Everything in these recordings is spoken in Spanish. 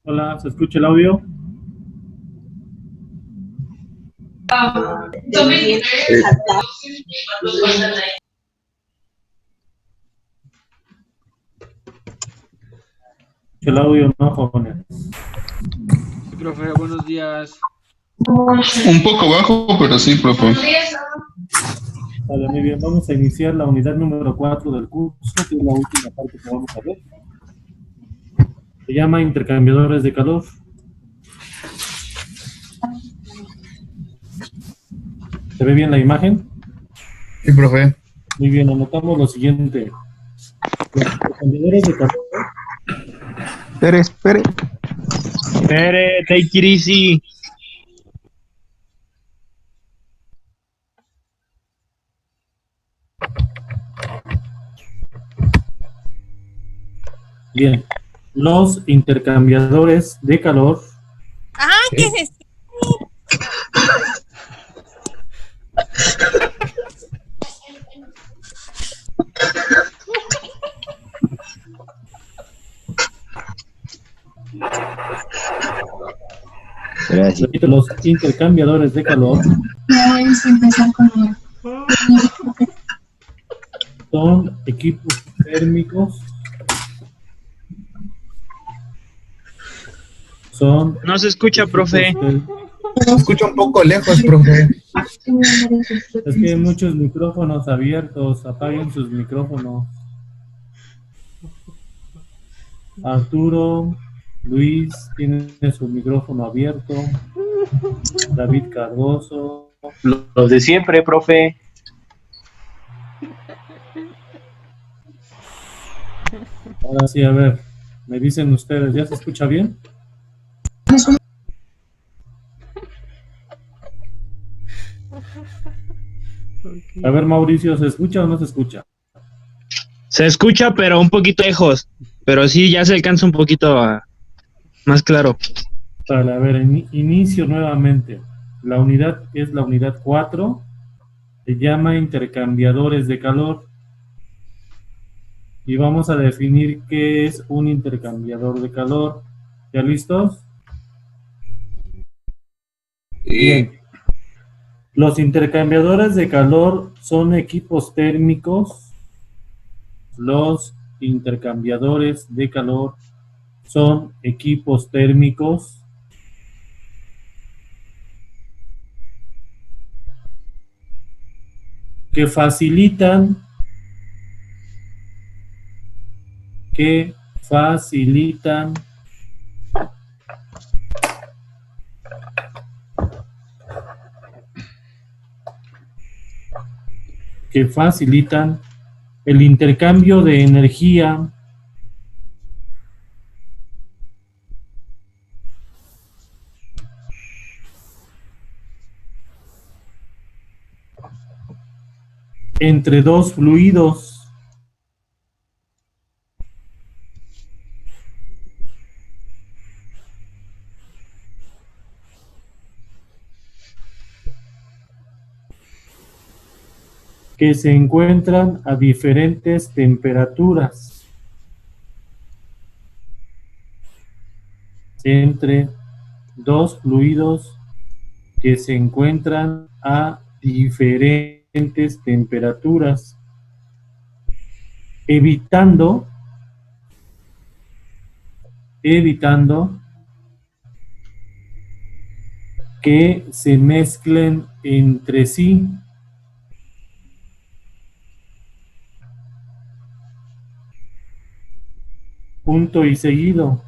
Hola, ¿se escucha el audio? El audio, no, jóvenes. Sí, profe, buenos días. Un poco bajo, pero sí, profe. Vale, muy bien. Vamos a iniciar la unidad número 4 del curso, que es la última parte que vamos a ver. Se llama intercambiadores de calor. ¿Se ve bien la imagen? Sí, profe. Muy bien, anotamos lo siguiente. Los intercambiadores de calor Espere. Pere, take it easy. Bien, los intercambiadores de calor. Ah, ¿qué es esto? Repito, los intercambiadores de calor son equipos térmicos. Son No se escucha, profe. Se escucha un poco lejos, profe. Es que hay muchos micrófonos abiertos, apaguen sus micrófonos. Arturo, Luis tiene su micrófono abierto. David Cardoso. Los de siempre, profe. Ahora sí, a ver, me dicen ustedes, ¿ya se escucha bien? A ver, Mauricio, ¿se escucha o no se escucha? Se escucha, pero un poquito lejos. Pero sí, ya se alcanza un poquito más claro. Vale, a ver, inicio nuevamente. La unidad es la unidad 4. Se llama intercambiadores de calor. Y vamos a definir qué es un intercambiador de calor. ¿Ya listos? Bien. Los intercambiadores de calor son equipos térmicos. Los intercambiadores de calor son equipos térmicos que facilitan que facilitan el intercambio de energía entre dos fluidos que se encuentran a diferentes temperaturas. Entre dos fluidos que se encuentran a diferentes temperaturas, evitando que se mezclen entre sí. Punto y seguido.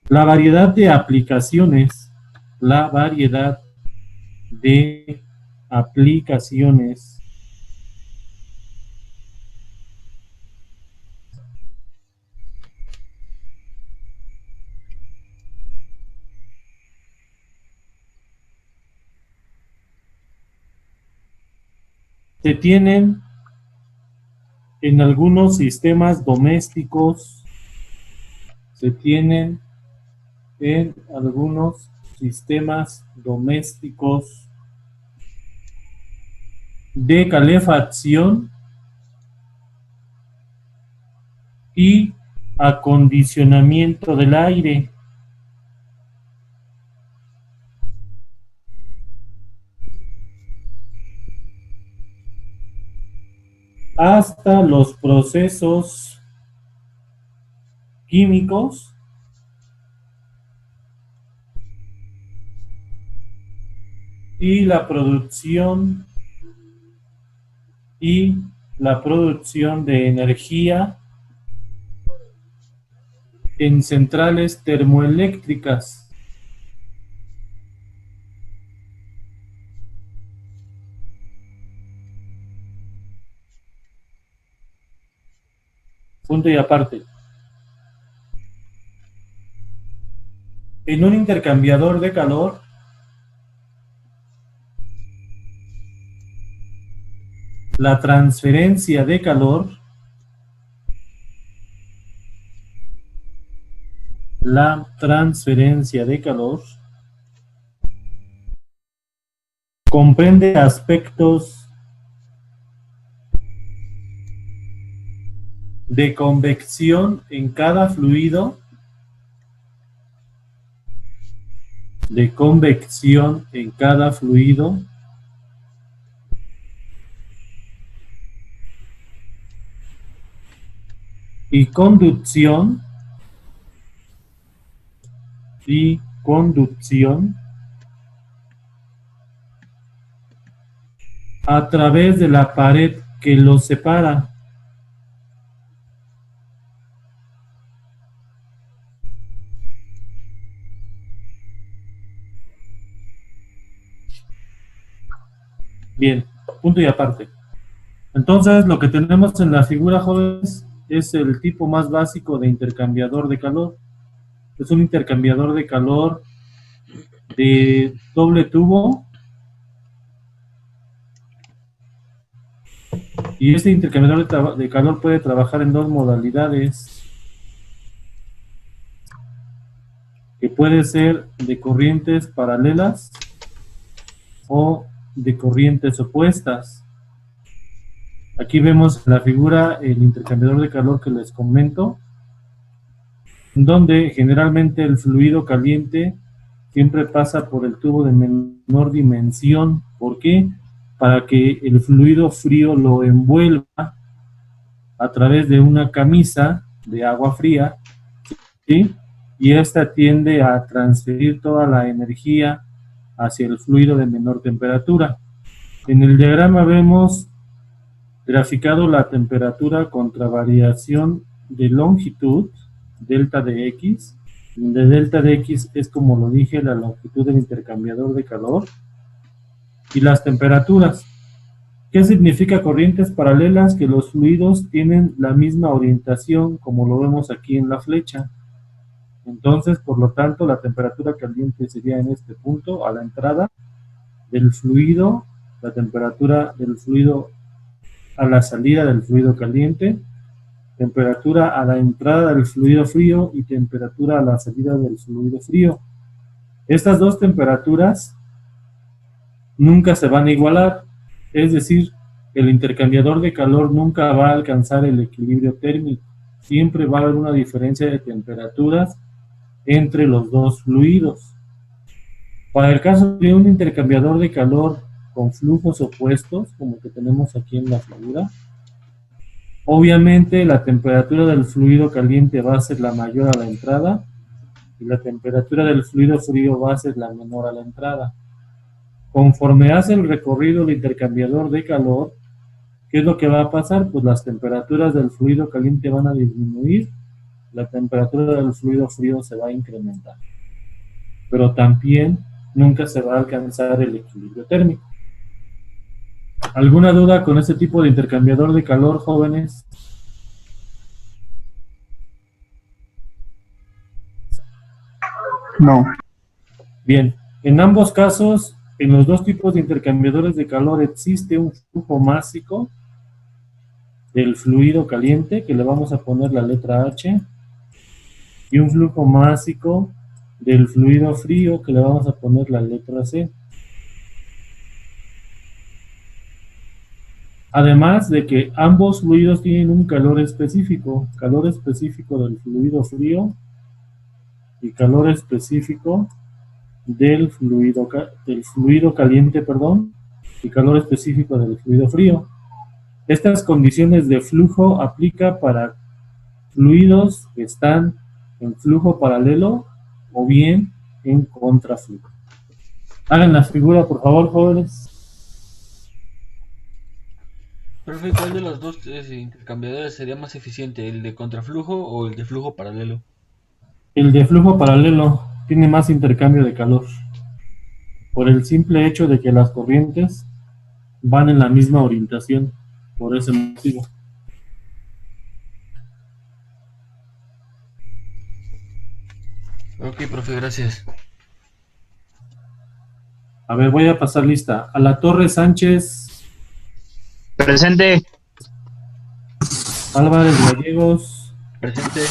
La variedad de aplicaciones se tienen en algunos sistemas domésticos, se tienen en algunos sistemas domésticos de calefacción y acondicionamiento del aire. Hasta los procesos químicos y la producción de energía en centrales termoeléctricas. Punto y aparte. En un intercambiador de calor, la transferencia de calor comprende aspectos de convección en cada fluido, y conducción a través de la pared que los separa. Bien, punto y aparte. Entonces, lo que tenemos en la figura, jóvenes, es el tipo más básico de intercambiador de calor. Es un intercambiador de calor de doble tubo. Y este intercambiador de calor puede trabajar en dos modalidades, que puede ser de corrientes paralelas o de corrientes opuestas. Aquí vemos en la figura el intercambiador de calor que les comento, donde generalmente el fluido caliente siempre pasa por el tubo de menor dimensión. ¿Por qué? Para que el fluido frío lo envuelva a través de una camisa de agua fría, ¿sí? Y esta tiende a transferir toda la energía hacia el fluido de menor temperatura. En el diagrama vemos graficado la temperatura contra variación de longitud, delta de X, donde delta de X es, como lo dije, la longitud del intercambiador de calor, y las temperaturas. ¿Qué significa corrientes paralelas? Que los fluidos tienen la misma orientación, como lo vemos aquí en la flecha. Entonces, por lo tanto, la temperatura caliente sería en este punto, a la entrada del fluido, la temperatura del fluido a la salida del fluido caliente, temperatura a la entrada del fluido frío y temperatura a la salida del fluido frío. Estas dos temperaturas nunca se van a igualar, es decir, el intercambiador de calor nunca va a alcanzar el equilibrio térmico. Siempre va a haber una diferencia de temperaturas entre los dos fluidos. Para el caso de un intercambiador de calor con flujos opuestos, como que tenemos aquí en la figura, obviamente la temperatura del fluido caliente va a ser la mayor a la entrada y la temperatura del fluido frío va a ser la menor a la entrada. Conforme hace el recorrido del intercambiador de calor, ¿qué es lo que va a pasar? Pues las temperaturas del fluido caliente van a disminuir, la temperatura del fluido frío se va a incrementar. Pero también nunca se va a alcanzar el equilibrio térmico. ¿Alguna duda con este tipo de intercambiador de calor, jóvenes? No. Bien, en ambos casos, en los dos tipos de intercambiadores de calor existe un flujo másico del fluido caliente, que le vamos a poner la letra H, y un flujo másico del fluido frío, que le vamos a poner la letra C. Además de que ambos fluidos tienen un calor específico del fluido frío y calor específico del fluido caliente, perdón, y calor específico del fluido frío. Estas condiciones de flujo aplica para fluidos que están en flujo paralelo o bien en contraflujo. Hagan la figura, por favor, jóvenes. Profe, ¿cuál de los dos intercambiadores sería más eficiente, el de contraflujo o el de flujo paralelo? El de flujo paralelo tiene más intercambio de calor, por el simple hecho de que las corrientes van en la misma orientación, por ese motivo. Ok, profe, gracias. A ver, voy a pasar lista. A la Torre Sánchez, Presente. Álvarez Gallegos, Presente.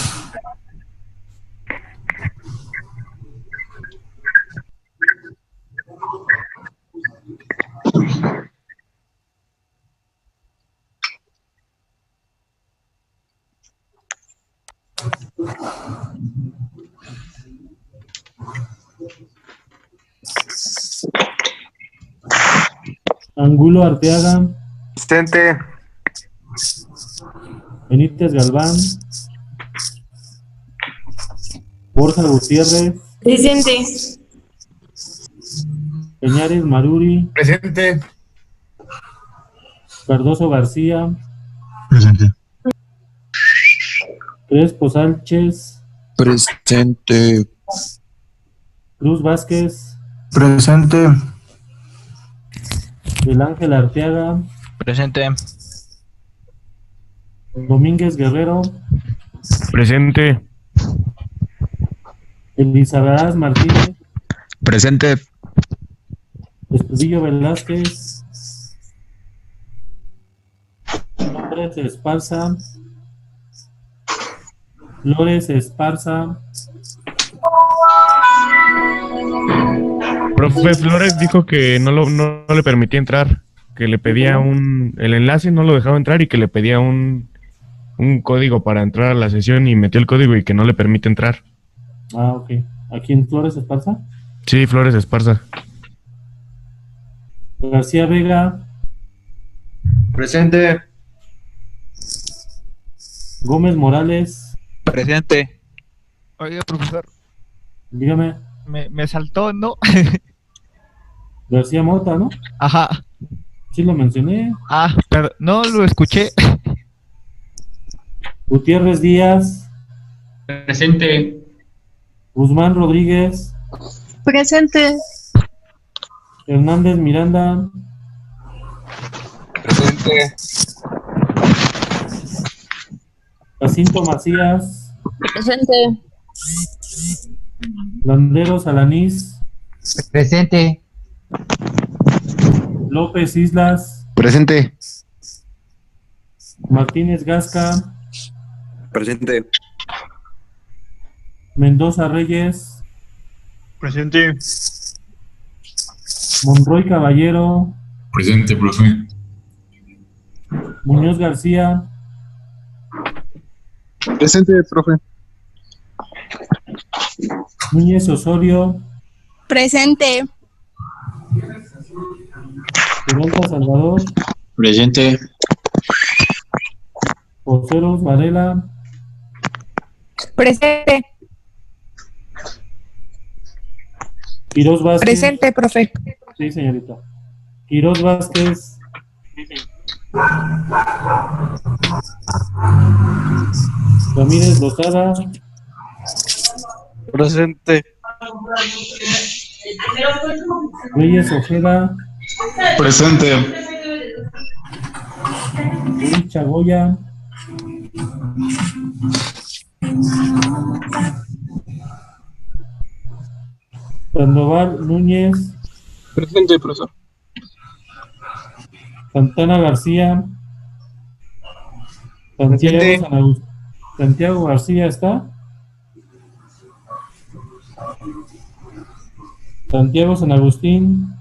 Angulo Arteaga, Presente. Benítez Galván, Borja Gutiérrez, Presente. Peñares Maruri, Presente. Cardoso García, Presente. Crespo Sánchez, Presente. Cruz Vázquez, Presente. Del Ángel Arteaga, Presente. Domínguez Guerrero, Presente. Elizabeth Martínez, Presente. Estudillo Velázquez, Flores Esparza, Flores Esparza, Profe Flores dijo que no le permitía entrar, que le pedía el enlace, no lo dejaba entrar y que le pedía un código para entrar a la sesión y metió el código y que no le permite entrar. Ah, ok. ¿A quién? ¿Flores Esparza? Sí, Flores Esparza. García Vega, Presente. Gómez Morales, Presente. Oiga, profesor, dígame, me saltó, ¿no? García Mota, ¿no? Ajá. Sí lo mencioné. Ah, pero no lo escuché. Gutiérrez Díaz, Presente. Guzmán Rodríguez, Presente. Hernández Miranda, Presente. Jacinto Macías, Presente. Landeros Alanís, Presente. López Islas, Presente. Martínez Gasca, Presente. Mendoza Reyes, Presente. Monroy Caballero, Presente, profe. Muñoz García, Presente, profe. Núñez Osorio, Presente. Peralta Salvador, Presente. Joseros Varela, Presente. Quirós Vázquez. Presente, profe. Sí, señorita. Quirós Vázquez. Ramírez Lozada, Presente. Reyes Ojeda, Presente. Luis Chagoya, Sandoval Núñez, Presente, profesor. Santana García, Presente. Santiago García está, Santiago San Agustín.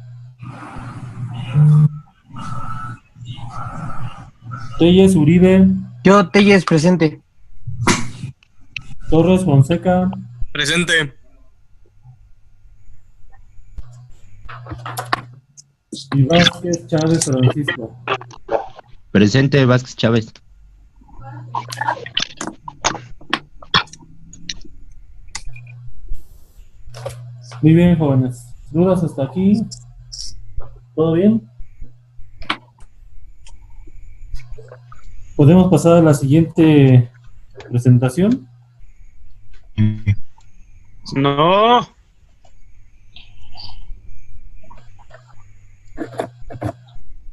Telles Uribe. Yo, Telles, presente. Torres Fonseca. Presente. Y Vázquez Chávez Francisco. Presente, Vázquez Chávez. Muy bien, jóvenes. ¿Dudas hasta aquí? ¿Todo bien? ¿Podemos pasar a la siguiente presentación? No.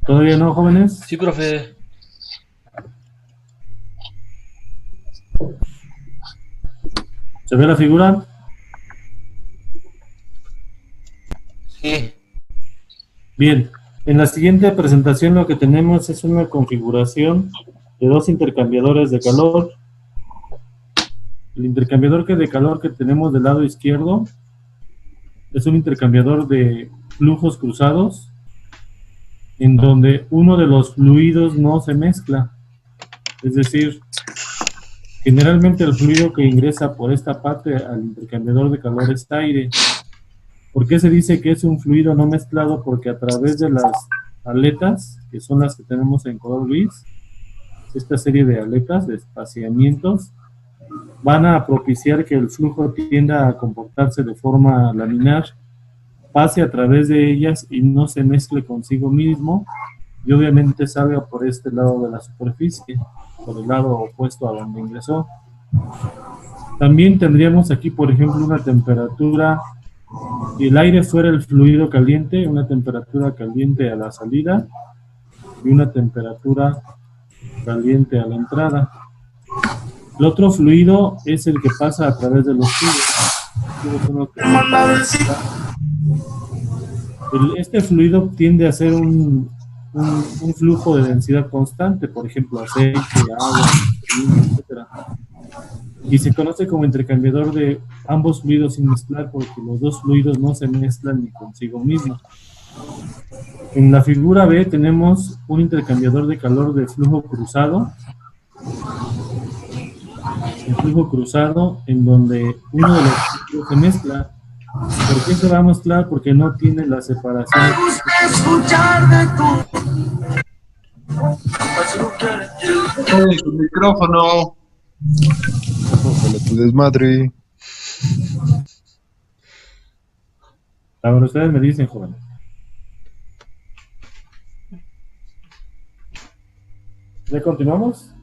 ¿Todavía no, jóvenes? Sí, profe. ¿Se ve la figura? Sí. Bien. En la siguiente presentación lo que tenemos es una configuración de dos intercambiadores de calor. El intercambiador de calor que tenemos del lado izquierdo es un intercambiador de flujos cruzados en donde uno de los fluidos no se mezcla. Es decir, generalmente el fluido que ingresa por esta parte al intercambiador de calor es aire. ¿Por qué se dice que es un fluido no mezclado? Porque a través de las aletas, que son las que tenemos en color gris, esta serie de aletas, de espaciamientos, van a propiciar que el flujo tienda a comportarse de forma laminar, pase a través de ellas y no se mezcle consigo mismo, y obviamente salga por este lado de la superficie, por el lado opuesto a donde ingresó. También tendríamos aquí, por ejemplo, una temperatura, si el aire fuera el fluido caliente, una temperatura caliente a la salida y una temperatura caliente a la entrada. El otro fluido es el que pasa a través de los tubos. Este fluido tiende a ser un flujo de densidad constante, por ejemplo, aceite, agua, etc. Y se conoce como intercambiador de ambos fluidos sin mezclar porque los dos fluidos no se mezclan ni consigo mismos. En la figura B tenemos un intercambiador de calor de flujo cruzado. El flujo cruzado en donde uno de los fluidos se mezcla. ¿Por qué se va a mezclar? Porque no tiene la separación. Tu micrófono. Tu desmadre. A ver, ustedes me dicen, jóvenes. ¿Ya continuamos?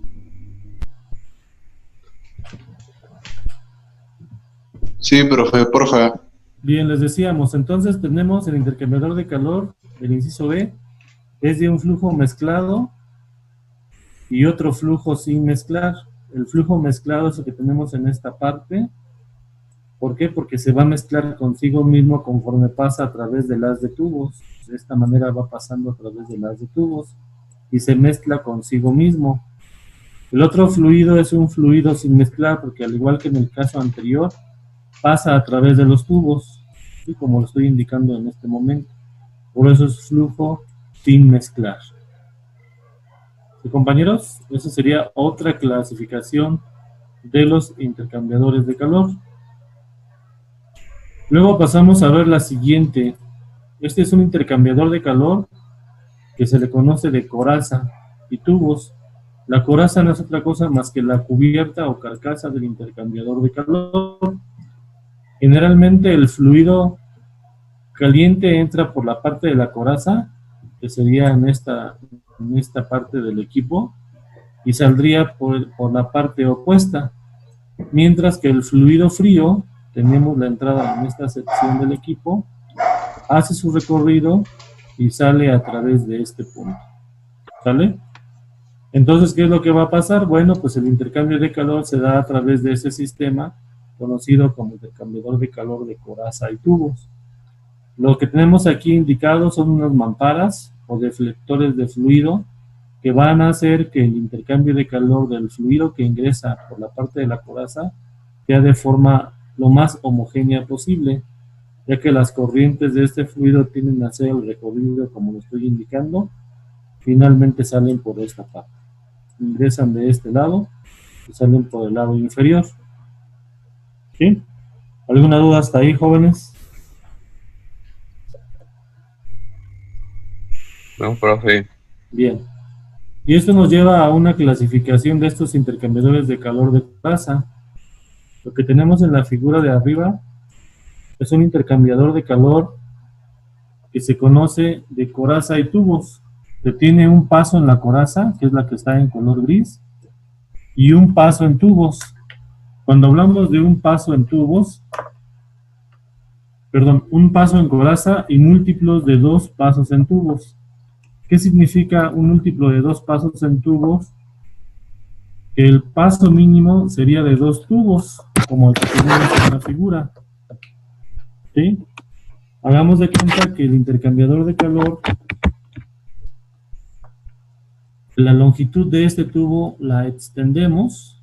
Sí, profe, porfa. Bien, les decíamos, entonces tenemos el intercambiador de calor del inciso B, es de un flujo mezclado y otro flujo sin mezclar. El flujo mezclado es el que tenemos en esta parte. ¿Por qué? Porque se va a mezclar consigo mismo conforme pasa a través del haz de tubos. De esta manera va pasando a través del haz de tubos y se mezcla consigo mismo. El otro fluido es un fluido sin mezclar porque al igual que en el caso anterior, pasa a través de los tubos, ¿sí? Como lo estoy indicando en este momento. Por eso es flujo sin mezclar. ¿Sí, compañeros? Esa sería otra clasificación de los intercambiadores de calor. Luego pasamos a ver la siguiente. Este es un intercambiador de calor que se le conoce de coraza y tubos. La coraza no es otra cosa más que la cubierta o carcasa del intercambiador de calor. Generalmente el fluido caliente entra por la parte de la coraza, que sería en esta parte del equipo, y saldría por la parte opuesta. Mientras que el fluido frío, tenemos la entrada en esta sección del equipo, hace su recorrido y sale a través de este punto. ¿Sale? Entonces, ¿qué es lo que va a pasar? Bueno, pues el intercambio de calor se da a través de ese sistema conocido como intercambiador de calor de coraza y tubos. Lo que tenemos aquí indicado son unas mamparas o deflectores de fluido que van a hacer que el intercambio de calor del fluido que ingresa por la parte de la coraza sea de forma lo más homogénea posible. ya que las corrientes de este fluido tienden a hacer el recorrido como lo estoy indicando, finalmente salen por esta parte. Ingresan de este lado y salen por el lado inferior. ¿Sí? ¿Alguna duda hasta ahí, jóvenes? No, profe. Bien. Y esto nos lleva a una clasificación de estos intercambiadores de calor de coraza. Lo que tenemos en la figura de arriba es un intercambiador de calor que se conoce de coraza y tubos, que tiene un paso en la coraza, que es la que está en color gris, y un paso en tubos. Cuando hablamos de un paso en tubos, perdón, un paso en coraza y múltiplos de 2 pasos en tubos. ¿Qué significa un múltiplo de 2 pasos en tubos? Que el paso mínimo sería de 2 tubos, como el que tenemos en la figura. ¿Sí? Hagamos de cuenta que el intercambiador de calor, la longitud de este tubo la extendemos,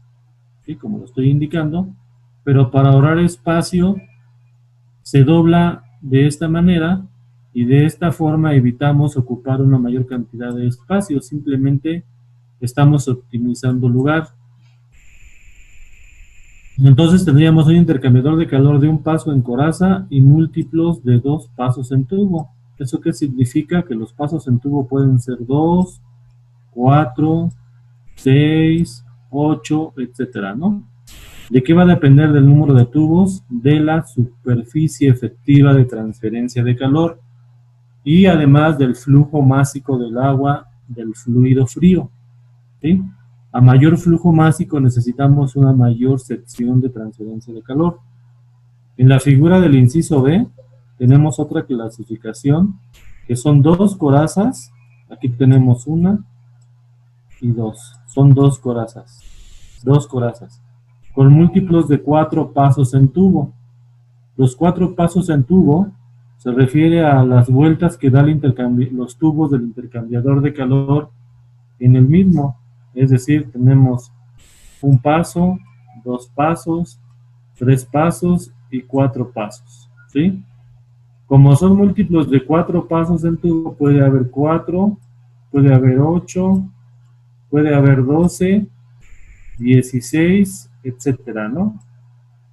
¿sí? Como lo estoy indicando, pero para ahorrar espacio se dobla de esta manera y de esta forma evitamos ocupar una mayor cantidad de espacio, simplemente estamos optimizando lugar. Entonces tendríamos un intercambiador de calor de un paso en coraza y múltiplos de 2 pasos en tubo. ¿Eso qué significa? Que los pasos en tubo pueden ser 2, 4, 6, 8, etcétera, ¿no? ¿De qué va a depender del número de tubos? De la superficie efectiva de transferencia de calor y además del flujo másico del agua del fluido frío, ¿sí? A mayor flujo másico necesitamos una mayor sección de transferencia de calor. En la figura del inciso B tenemos otra clasificación que son 2 corazas. Aquí tenemos una y 2. Son 2 corazas. 2 corazas. Con múltiplos de 4 pasos en tubo. Los 4 pasos en tubo se refiere a las vueltas que da los tubos del intercambiador de calor en el mismo. Es decir, tenemos un paso, 2 pasos, 3 pasos y 4 pasos, ¿sí? Como son múltiplos de 4 pasos en tubo, puede haber 4, puede haber 8, puede haber 12, 16, etcétera, ¿no?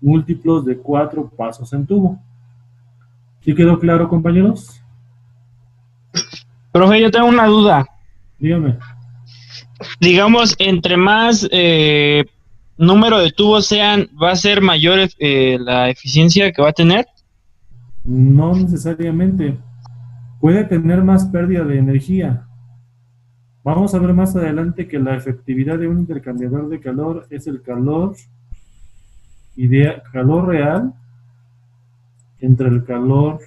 Múltiplos de 4 pasos en tubo. ¿Sí quedó claro, compañeros? Profe, yo tengo una duda. Dígame. Digamos, entre más número de tubos sean, ¿va a ser mayor la eficiencia que va a tener? No necesariamente. Puede tener más pérdida de energía. Vamos a ver más adelante que la efectividad de un intercambiador de calor es el calor real entre el calor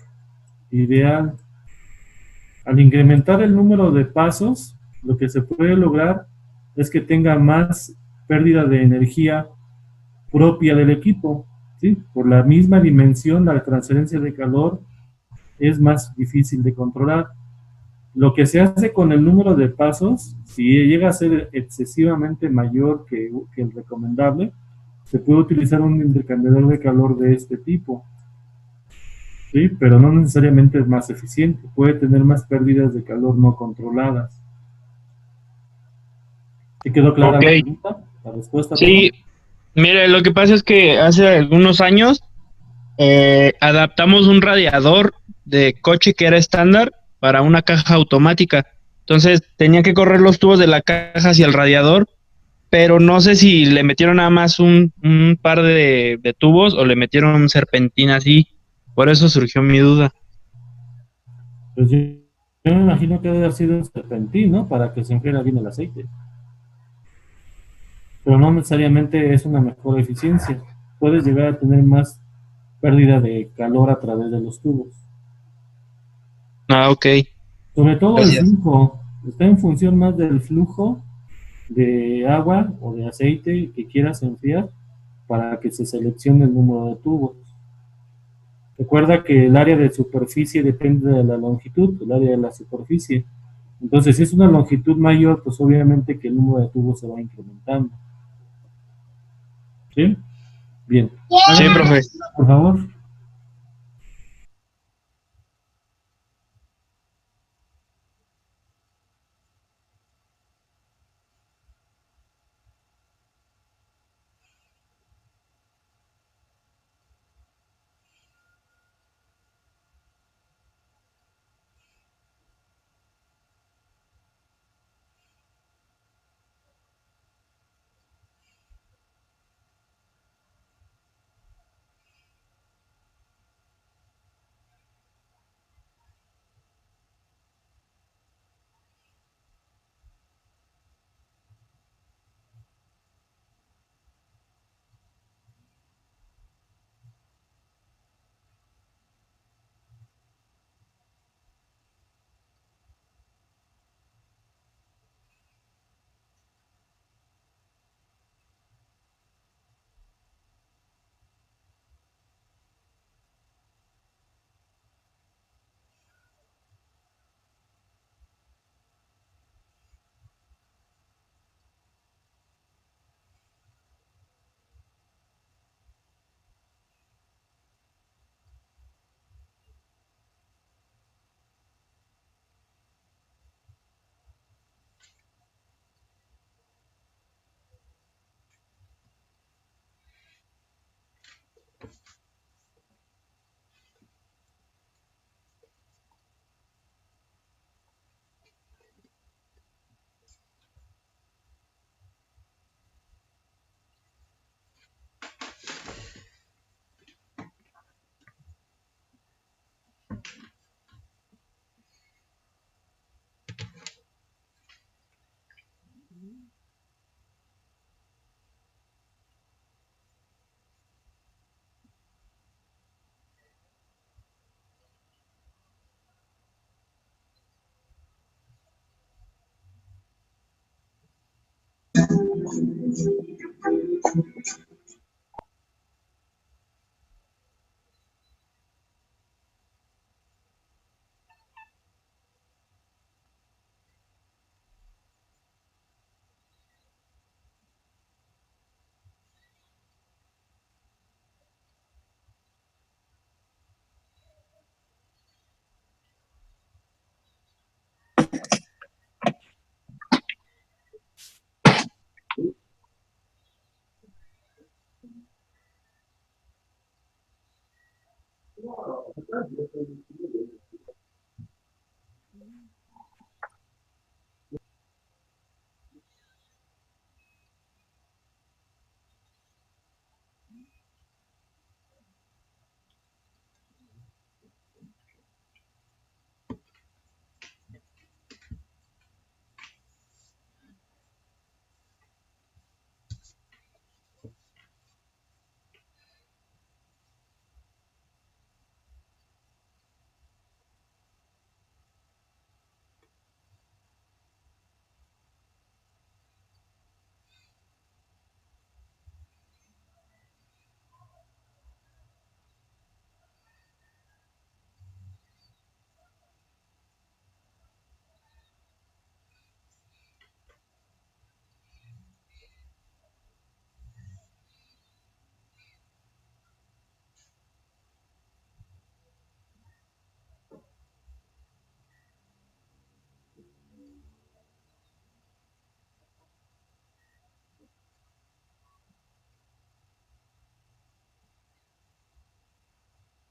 ideal. Al incrementar el número de pasos, lo que se puede lograr es que tenga más pérdida de energía propia del equipo, ¿sí? Por la misma dimensión, la transferencia de calor es más difícil de controlar. Lo que se hace con el número de pasos, si llega a ser excesivamente mayor que el recomendable, se puede utilizar un intercambiador de calor de este tipo, ¿sí? Pero no necesariamente es más eficiente, puede tener más pérdidas de calor no controladas. ¿Te quedó clara la pregunta? ¿La respuesta? Sí, mire, lo que pasa es que hace algunos años adaptamos un radiador de coche que era estándar para una caja automática. Entonces tenía que correr los tubos de la caja hacia el radiador, pero no sé si le metieron nada más un par de tubos o le metieron un serpentín así. Por eso surgió mi duda. Pues yo me imagino que debe haber sido un serpentín, ¿no? Para que se enfriara bien el aceite. Pero no necesariamente es una mejor eficiencia. Puedes llegar a tener más pérdida de calor a través de los tubos. Ah, ok. Sobre todo Gracias. el flujo. Está en función más del flujo de agua o de aceite que quieras enfriar para que se seleccione el número de tubos. Recuerda que el área de superficie depende de la longitud, el área de la superficie. Entonces, si es una longitud mayor, pues obviamente que el número de tubos se va incrementando. ¿Sí? Bien. Sí, profe. Por favor.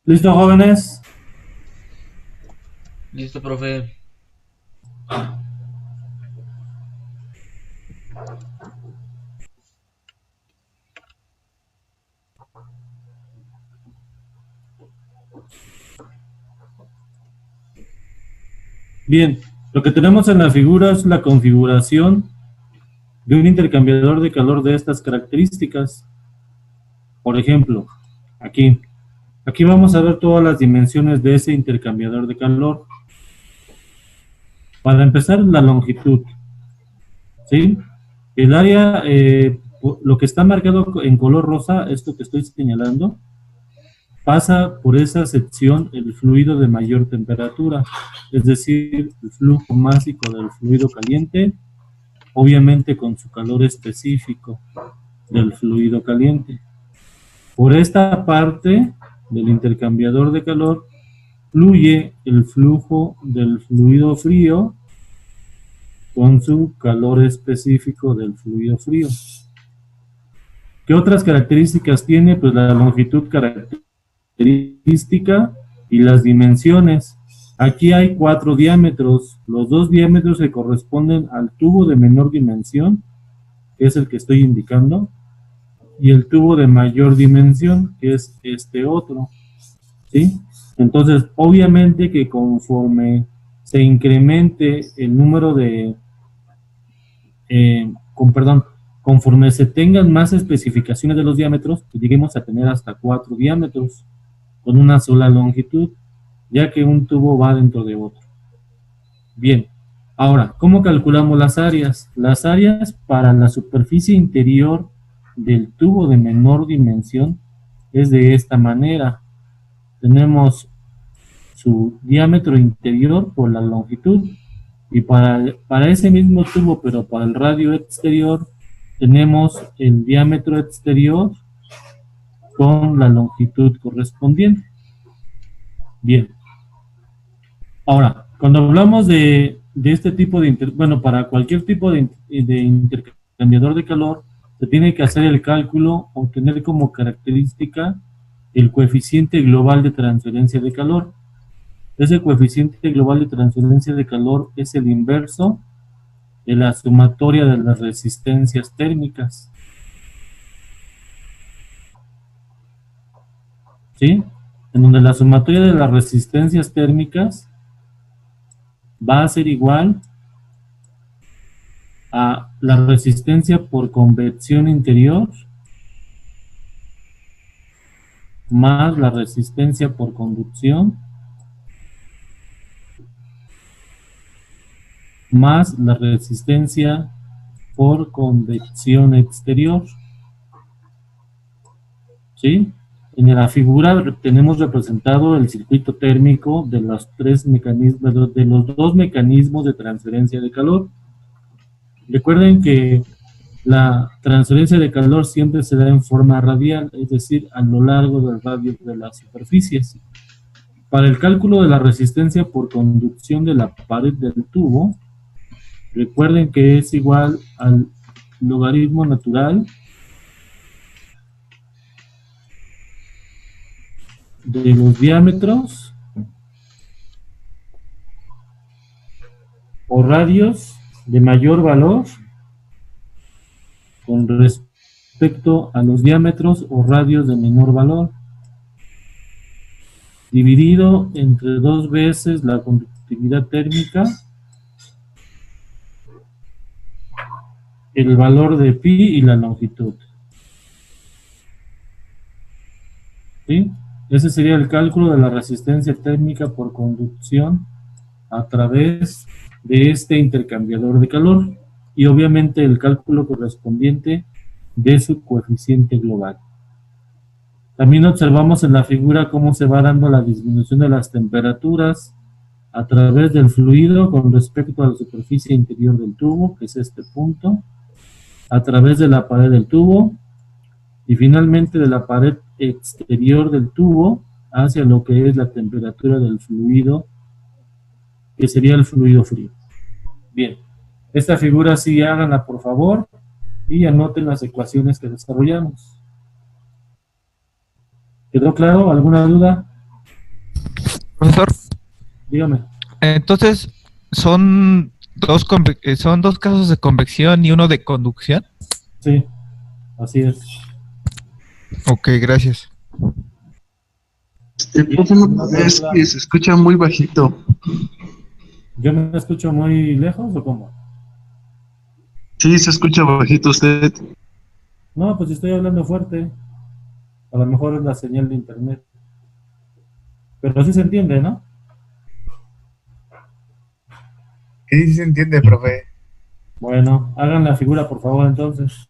¿Listo, jóvenes? Listo, profe. Bien, lo que tenemos en la figura es la configuración de un intercambiador de calor de estas características. Por ejemplo, aquí vamos a ver todas las dimensiones de ese intercambiador de calor. Para empezar, la longitud, ¿sí? El área, lo que está marcado en color rosa, esto que estoy señalando, pasa por esa sección el fluido de mayor temperatura, es decir, el flujo másico del fluido caliente, obviamente con su calor específico del fluido caliente. Por esta parte del intercambiador de calor fluye el flujo del fluido frío con su calor específico del fluido frío. ¿Qué otras características tiene? Pues la longitud característica y las dimensiones. Aquí hay 4 diámetros. Los 2 diámetros se corresponden al tubo de menor dimensión, que es el que estoy indicando, y el tubo de mayor dimensión, que es este otro, ¿sí? Entonces, obviamente que conforme se incremente el número de, conforme se tengan más especificaciones de los diámetros, pues lleguemos a tener hasta 4 diámetros con una sola longitud, ya que un tubo va dentro de otro. Bien, ahora, ¿cómo calculamos las áreas? Las áreas para la superficie interior del tubo de menor dimensión es de esta manera. Tenemos su diámetro interior por la longitud, y para ese mismo tubo, pero para el radio exterior, tenemos el diámetro exterior con la longitud correspondiente. Bien. Ahora, cuando hablamos de este tipo de, para cualquier tipo de intercambiador de calor, se tiene que hacer el cálculo o tener como característica el coeficiente global de transferencia de calor. Ese coeficiente global de transferencia de calor es el inverso de la sumatoria de las resistencias térmicas. ¿Sí? En donde la sumatoria de las resistencias térmicas va a ser igual a la resistencia por convección interior más la resistencia por conducción más la resistencia por convección exterior. ¿Sí? En la figura tenemos representado el circuito térmico de los tres mecanismos, de los dos mecanismos de transferencia de calor. Recuerden que la transferencia de calor siempre se da en forma radial, es decir, a lo largo del radio de las superficies. Para el cálculo de la resistencia por conducción de la pared del tubo, recuerden que es igual al logaritmo natural de los diámetros o radios de mayor valor con respecto a los diámetros o radios de menor valor, dividido entre 2 veces la conductividad térmica, el valor de pi y la longitud. ¿Sí? Ese sería el cálculo de la resistencia térmica por conducción a través de este intercambiador de calor y obviamente el cálculo correspondiente de su coeficiente global. También observamos en la figura cómo se va dando la disminución de las temperaturas a través del fluido con respecto a la superficie interior del tubo, que es este punto, a través de la pared del tubo y finalmente de la pared exterior del tubo hacia lo que es la temperatura del fluido, que sería el fluido frío. Bien, esta figura sí háganla por favor y anoten las ecuaciones que desarrollamos. ¿Quedó claro? ¿Alguna duda? Profesor, Dígame. entonces, ¿son dos casos de convección y uno de conducción? Sí, así es. Ok, gracias. Es que se escucha muy bajito. ¿Yo me escucho muy lejos o cómo? Sí, se escucha bajito usted. No, pues estoy hablando fuerte. A lo mejor es la señal de internet. Pero sí se entiende, ¿no? Sí, sí se entiende, profe. Bueno, hagan la figura por favor entonces.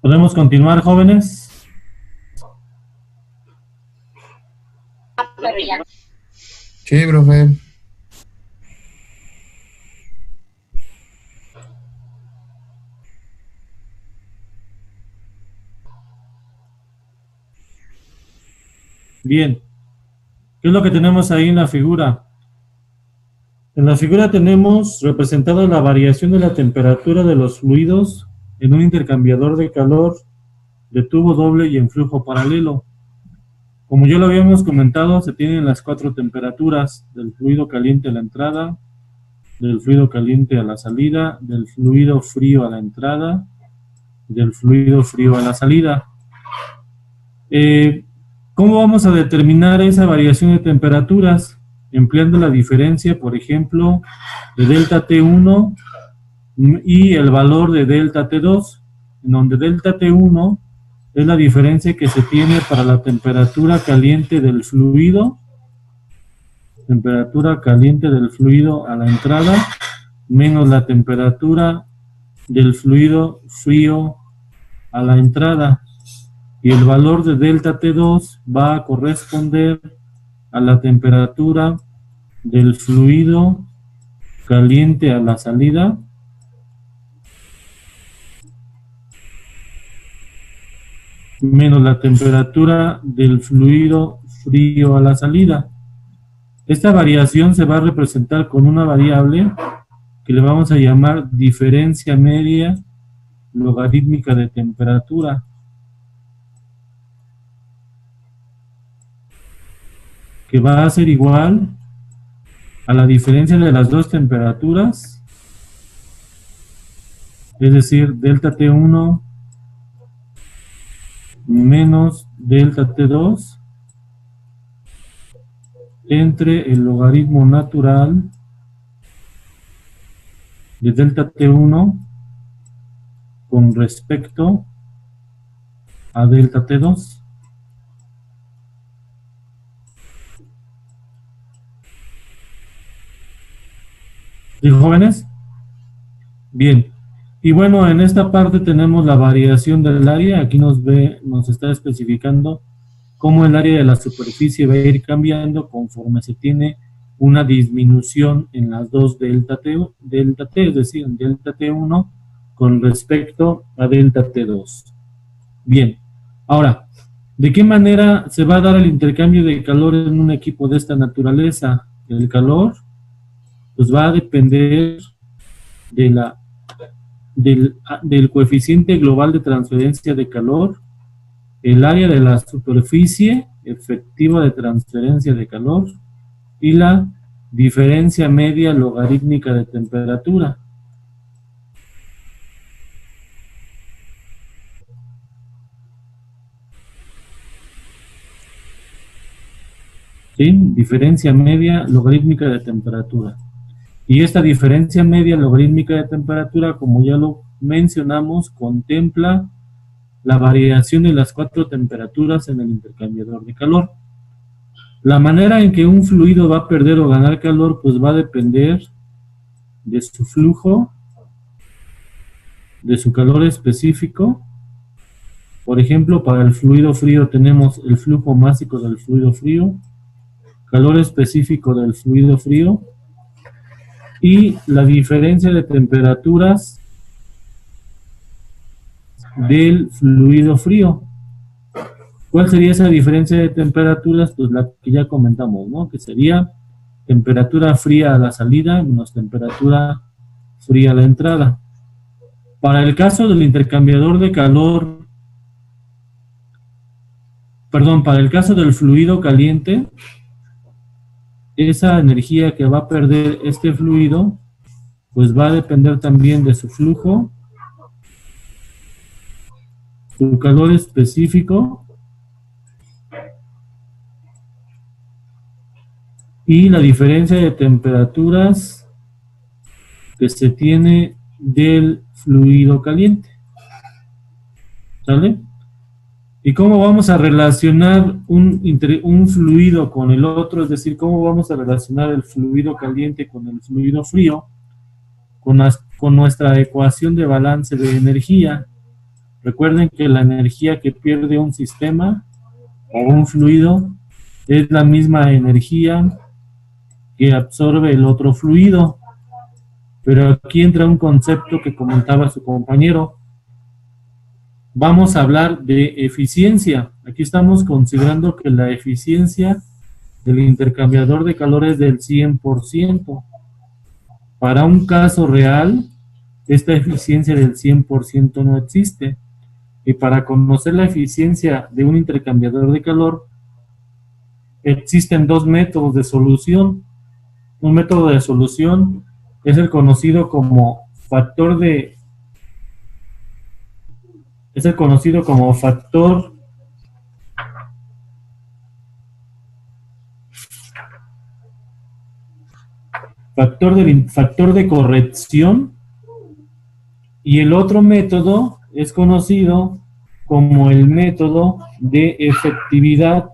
¿Podemos continuar, jóvenes? Sí, profe. Bien. ¿Qué es lo que tenemos ahí en la figura? En la figura tenemos representada la variación de la temperatura de los fluidos en un intercambiador de calor de tubo doble y en flujo paralelo. Como ya lo habíamos comentado, se tienen las 4 temperaturas: del fluido caliente a la entrada, del fluido caliente a la salida, del fluido frío a la entrada, y del fluido frío a la salida. ¿Cómo vamos a determinar esa variación de temperaturas? Empleando la diferencia, por ejemplo, de delta T1 y el valor de delta T2, en donde delta T1 es la diferencia que se tiene para la temperatura caliente del fluido, temperatura caliente del fluido a la entrada, menos la temperatura del fluido frío a la entrada. Y el valor de delta T2 va a corresponder a la temperatura del fluido caliente a la salida menos la temperatura del fluido frío a la salida. Esta variación se va a representar con una variable que le vamos a llamar diferencia media logarítmica de temperatura, que va a ser igual a la diferencia de las dos temperaturas, es decir, delta T1 menos delta T2 entre el logaritmo natural de delta T1 con respecto a delta T2. ¿Sí, jóvenes? Bien. Y bueno, en esta parte tenemos la variación del área. Aquí nos está especificando cómo el área de la superficie va a ir cambiando conforme se tiene una disminución en las dos delta T, es decir, en delta T1 con respecto a delta T2. Bien. Ahora, ¿de qué manera se va a dar el intercambio de calor en un equipo de esta naturaleza? El calor pues va a depender de del coeficiente global de transferencia de calor, el área de la superficie efectiva de transferencia de calor y la diferencia media logarítmica de temperatura. ¿Sí? Diferencia media logarítmica de temperatura. Y esta diferencia media logarítmica de temperatura, como ya lo mencionamos, contempla la variación de las 4 temperaturas en el intercambiador de calor. La manera en que un fluido va a perder o ganar calor, pues va a depender de su flujo, de su calor específico. Por ejemplo, para el fluido frío tenemos el flujo másico del fluido frío, calor específico del fluido frío, y la diferencia de temperaturas del fluido frío. ¿Cuál sería esa diferencia de temperaturas? Pues la que ya comentamos, ¿no? Que sería temperatura fría a la salida menos temperatura fría a la entrada. Para el caso del intercambiador de calor, para el caso del fluido caliente, esa energía que va a perder este fluido, pues va a depender también de su flujo, su calor específico y la diferencia de temperaturas que se tiene del fluido caliente. ¿Sale? ¿Y cómo vamos a relacionar un fluido con el otro? Es decir, ¿cómo vamos a relacionar el fluido caliente con el fluido frío? Con nuestra ecuación de balance de energía. Recuerden que la energía que pierde un sistema o un fluido es la misma energía que absorbe el otro fluido. Pero aquí entra un concepto que comentaba su compañero. Vamos a hablar de eficiencia. Aquí estamos considerando que la eficiencia del intercambiador de calor es del 100%. Para un caso real, esta eficiencia del 100% no existe. Y para conocer la eficiencia de un intercambiador de calor, existen dos métodos de solución. Un método de solución es el conocido como factor de es el conocido como factor de corrección, y el otro método es conocido como el método de efectividad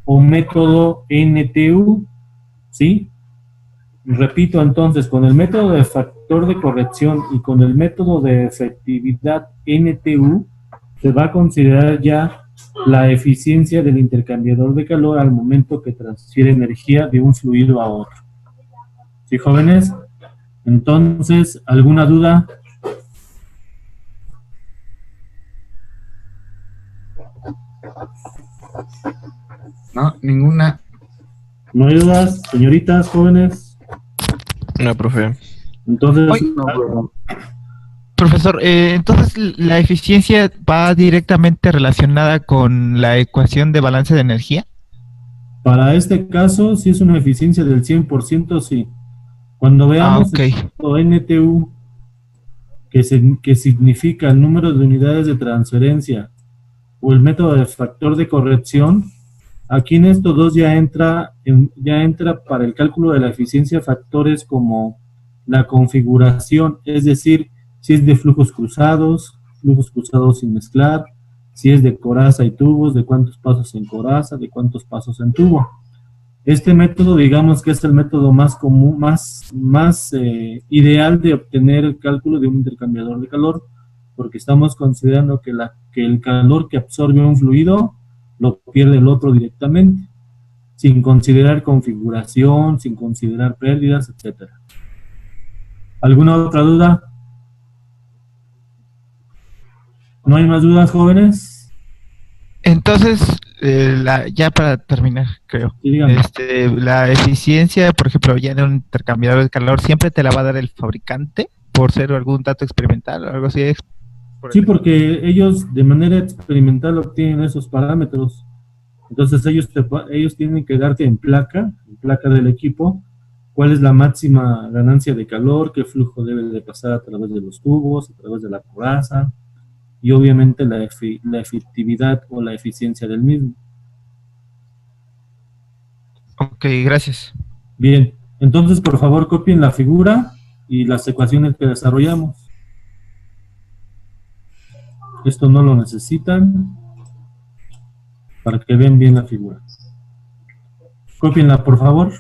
o método NTU, ¿sí? Repito entonces, con el método de factor de corrección y con el método de efectividad NTU, se va a considerar ya la eficiencia del intercambiador de calor al momento que transfiere energía de un fluido a otro. ¿Sí, jóvenes? Entonces, ¿alguna duda? No, ninguna. ¿No hay dudas, señoritas, jóvenes? No, profe. Entonces, Oye, No, profe. profesor, entonces la eficiencia va directamente relacionada con la ecuación de balance de energía. para este caso, si es una eficiencia del 100%, sí. Cuando veamos Ok. el método NTU, que significa el número de unidades de transferencia, o el método de factor de corrección, aquí en estos dos ya entra para el cálculo de la eficiencia factores como la configuración, es decir, si es de flujos cruzados sin mezclar, si es de coraza y tubos, de cuántos pasos en coraza, de cuántos pasos en tubo. Este método, digamos que es el método más común, más ideal de obtener el cálculo de un intercambiador de calor, porque estamos considerando que el calor que absorbe un fluido lo pierde el otro directamente, sin considerar configuración, sin considerar pérdidas, etcétera. ¿Alguna otra duda? ¿No hay más dudas, jóvenes? Entonces, ya para terminar, creo, Sí, díganme. la eficiencia, por ejemplo, ya en un intercambiador de calor, siempre te la va a dar el fabricante por ser algún dato experimental o algo así. Sí, porque ellos de manera experimental obtienen esos parámetros. Entonces ellos tienen que darte en placa del equipo, cuál es la máxima ganancia de calor, qué flujo debe de pasar a través de los tubos, a través de la coraza, y obviamente la efectividad o la eficiencia del mismo. Ok, gracias. Bien, entonces por favor copien la figura y las ecuaciones que desarrollamos. Esto no lo necesitan para que vean bien la figura. Cópienla por favor.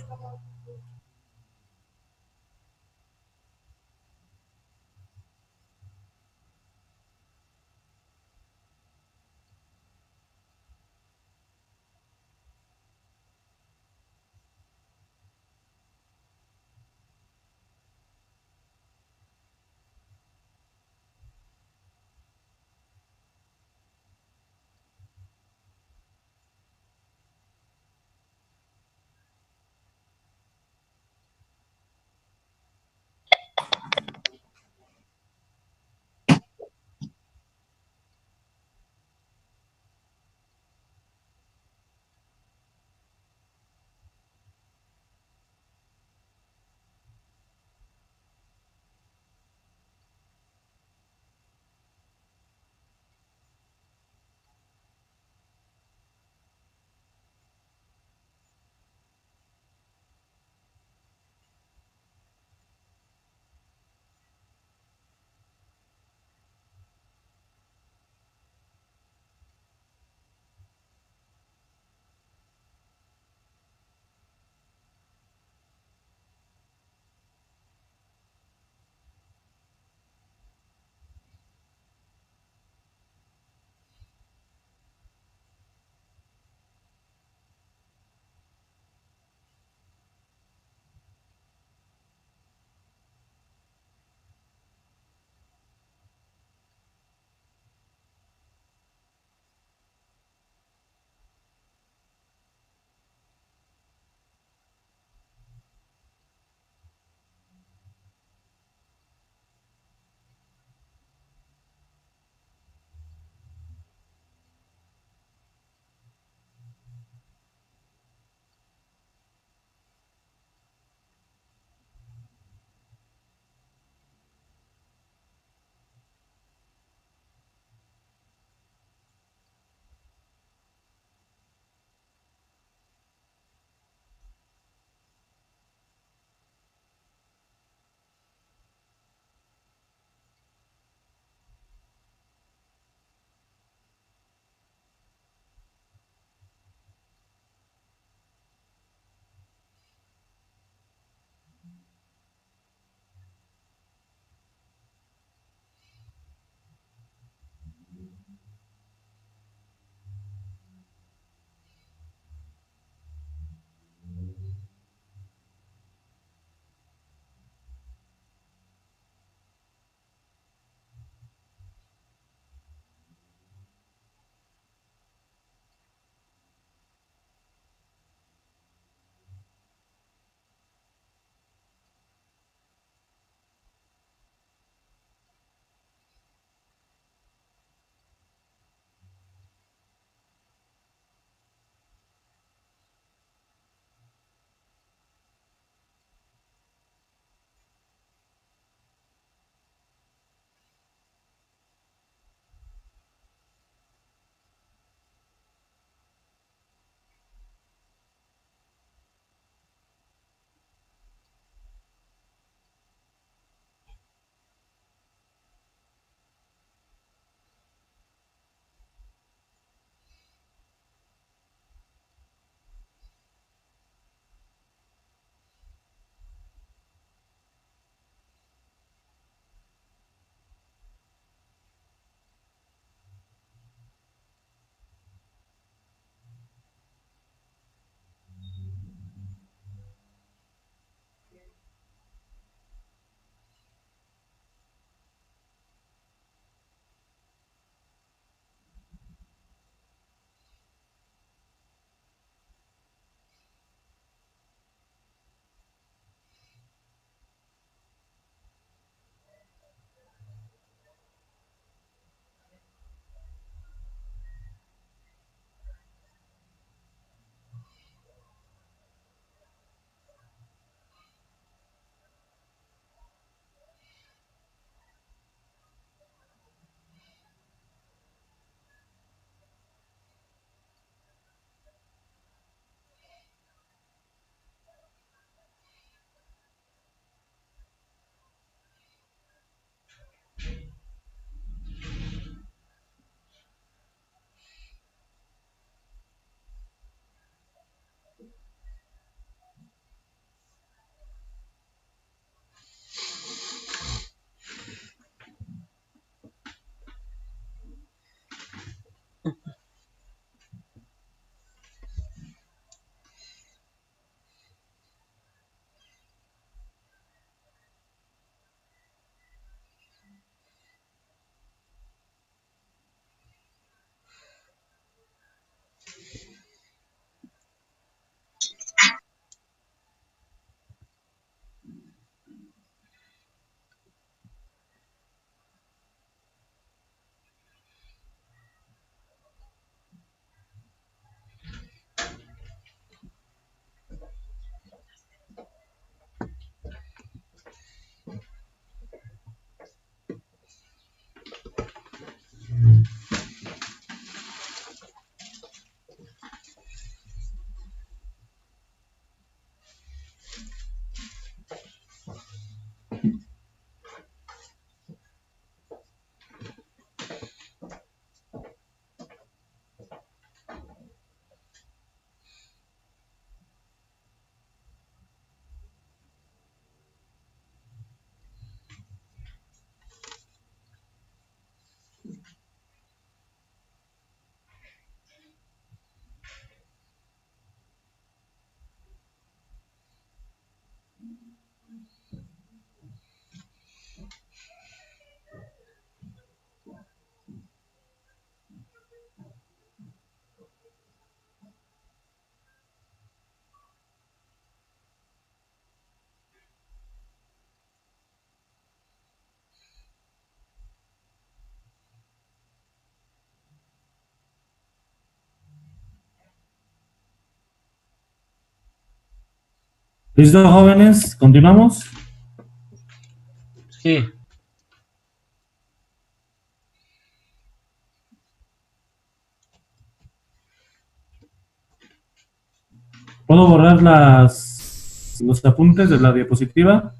¿Listo, jóvenes? ¿Continuamos? Sí. ¿Puedo borrar los apuntes de la diapositiva?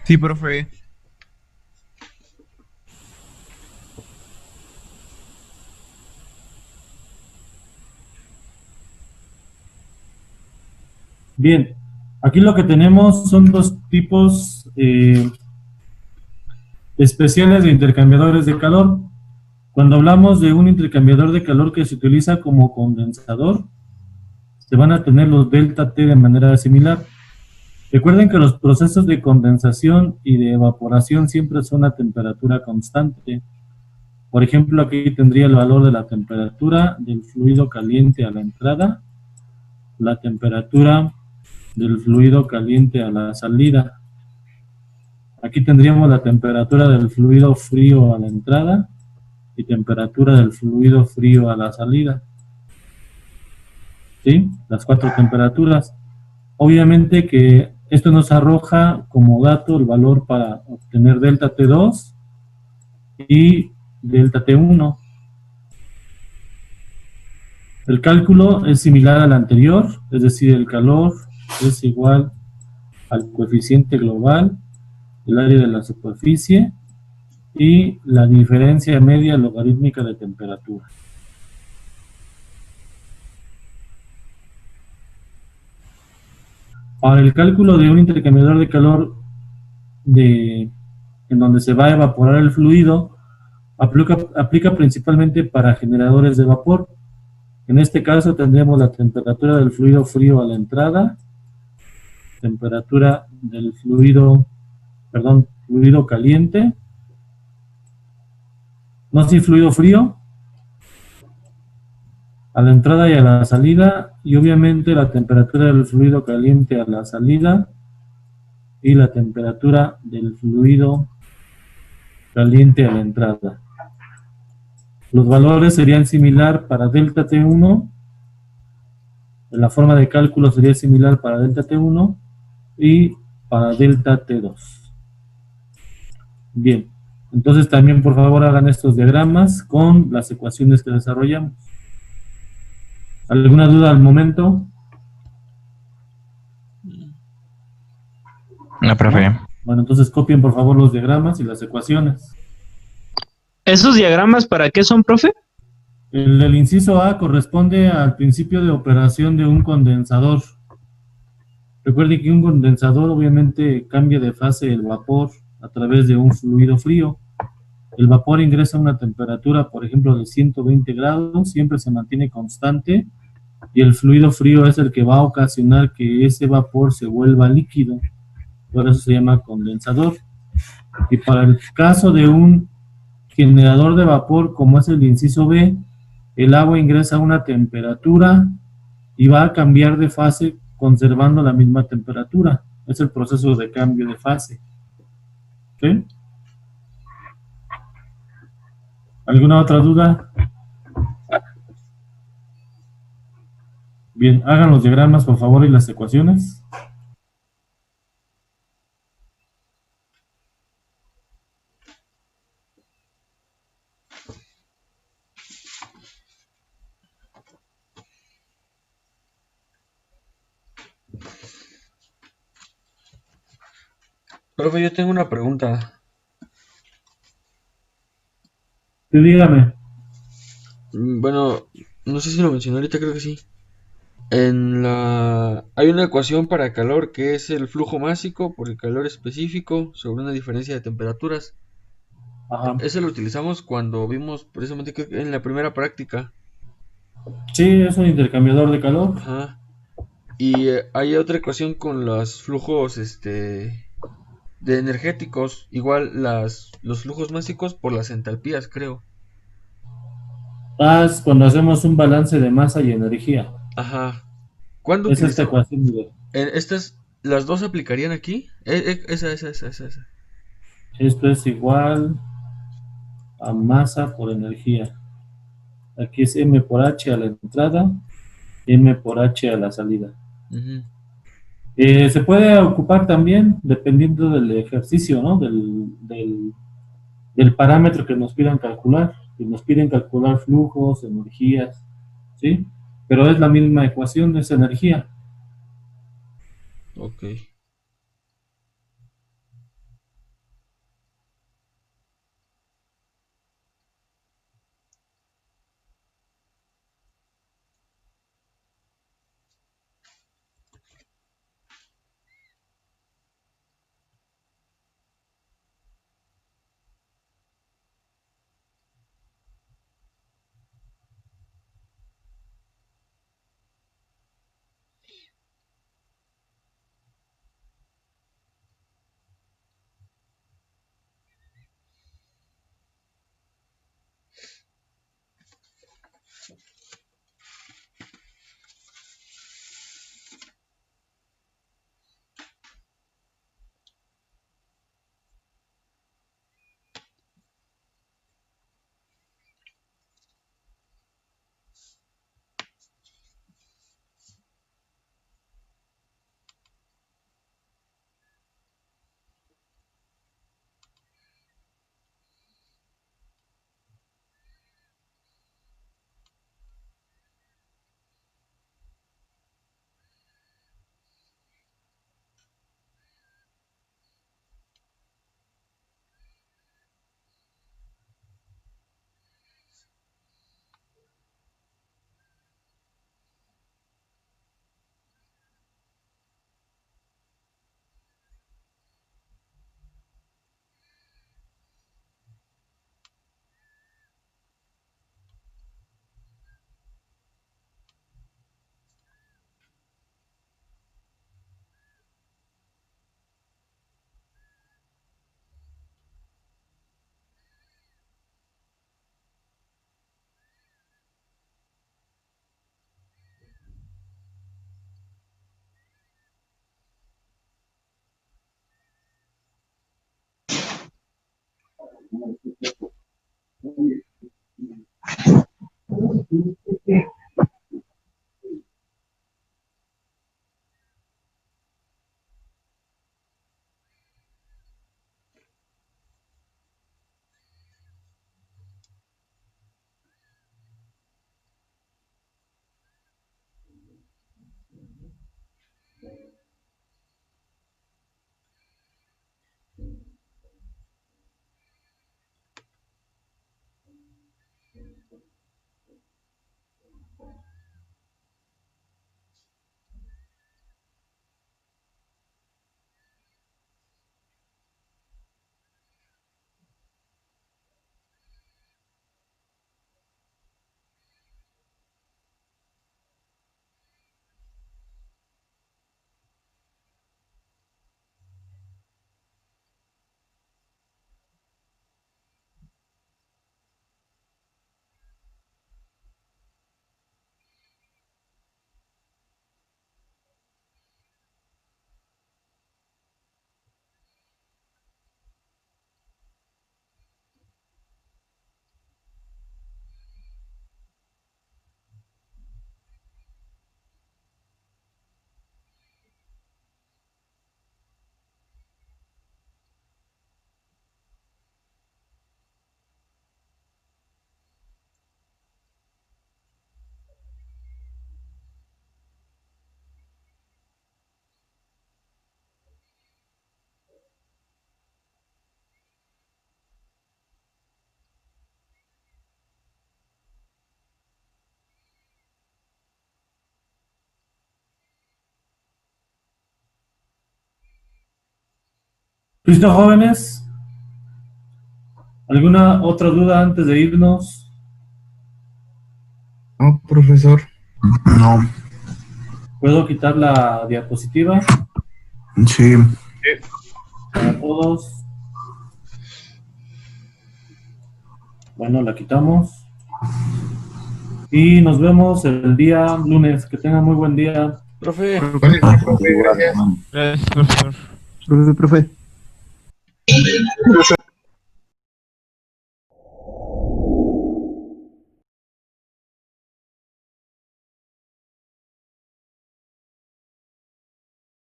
Sí, profe. Bien, aquí lo que tenemos son dos tipos especiales de intercambiadores de calor. Cuando hablamos de un intercambiador de calor que se utiliza como condensador, se van a tener los delta T de manera similar. Recuerden que los procesos de condensación y de evaporación siempre son a temperatura constante. Por ejemplo, aquí tendría el valor de la temperatura del fluido caliente a la entrada, la temperatura del fluido caliente a la salida. Aquí tendríamos la temperatura del fluido frío a la entrada y temperatura del fluido frío a la salida. ¿Sí? Las 4 temperaturas. Obviamente que esto nos arroja como dato el valor para obtener delta T2 y delta T1. El cálculo es similar al anterior, es decir, el calor es igual al coeficiente global, el área de la superficie y la diferencia media logarítmica de temperatura. Para el cálculo de un intercambiador de calor en donde se va a evaporar el fluido, aplica principalmente para generadores de vapor. En este caso tendremos la temperatura del fluido frío a la entrada, temperatura del fluido caliente, no sé si fluido frío, a la entrada y a la salida, y obviamente la temperatura del fluido caliente a la salida y la temperatura del fluido caliente a la entrada. Los valores serían similar para delta T1, la forma de cálculo sería similar para delta T1 y para delta T2. Bien, entonces también por favor hagan estos diagramas con las ecuaciones que desarrollamos. ¿Alguna duda al momento? No, profe. Bueno, entonces copien por favor los diagramas y las ecuaciones. ¿Esos diagramas para qué son, profe? El inciso A corresponde al principio de operación de un condensador. Recuerde que un condensador obviamente cambia de fase el vapor a través de un fluido frío. El vapor ingresa a una temperatura, por ejemplo, de 120 grados, siempre se mantiene constante, y el fluido frío es el que va a ocasionar que ese vapor se vuelva líquido. Por eso se llama condensador. Y para el caso de un generador de vapor, como es el inciso B, el agua ingresa a una temperatura y va a cambiar de fase conservando la misma temperatura. Es el proceso de cambio de fase. ¿Sí? ¿Alguna otra duda? Bien, hagan los diagramas por favor y las ecuaciones. Profe, yo tengo una pregunta. Sí, dígame. Bueno, no sé si lo mencioné ahorita, creo que sí. Hay una ecuación para calor que es el flujo másico por el calor específico sobre una diferencia de temperaturas. Ajá. Ese lo utilizamos cuando vimos precisamente en la primera práctica. Sí, es un intercambiador de calor. Ajá. Y hay otra ecuación con los flujos de energéticos, igual los flujos másicos por las entalpías, creo. Es cuando hacemos un balance de masa y energía. Ajá. ¿Cuándo Es esta utilizamos? ecuación. Miguel. ¿Las dos aplicarían aquí? Esa. Esto es igual a masa por energía. Aquí es M por H a la entrada M por H a la salida. Ujú. Se puede ocupar también dependiendo del ejercicio, ¿no? Del parámetro que nos pidan calcular. Si nos piden calcular flujos, energías, ¿sí? Pero es la misma ecuación, es energía. Ok. ¿Listo, jóvenes? ¿Alguna otra duda antes de irnos? No, profesor. No. ¿Puedo quitar la diapositiva Sí. para todos? Bueno, la quitamos. Y nos vemos el día lunes. Que tengan muy buen día. Profe. Gracias, profe. Gracias. Gracias, profesor. Profe. Profe.